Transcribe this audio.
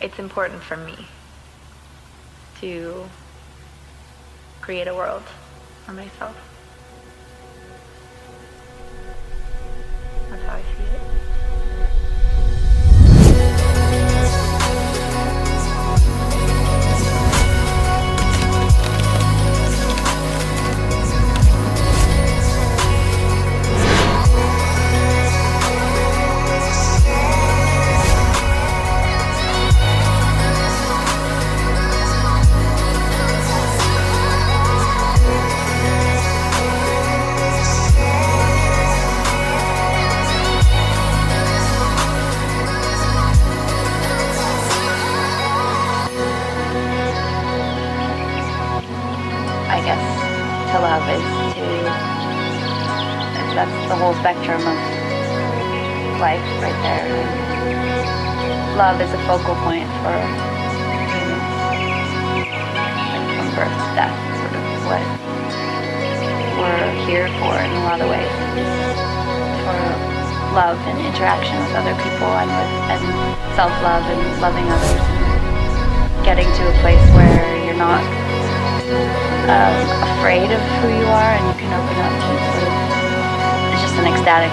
it's important for me to create a world for myself. That's how I see it. I guess to love that's the whole spectrum of life right there. And love is a focal point for humans, like from birth to death, sort of what we're here for in a lot of ways. For love and interaction with other people and self-love and loving others and getting to a place where you're not afraid of who you are and you can open up and sort of, it's just an ecstatic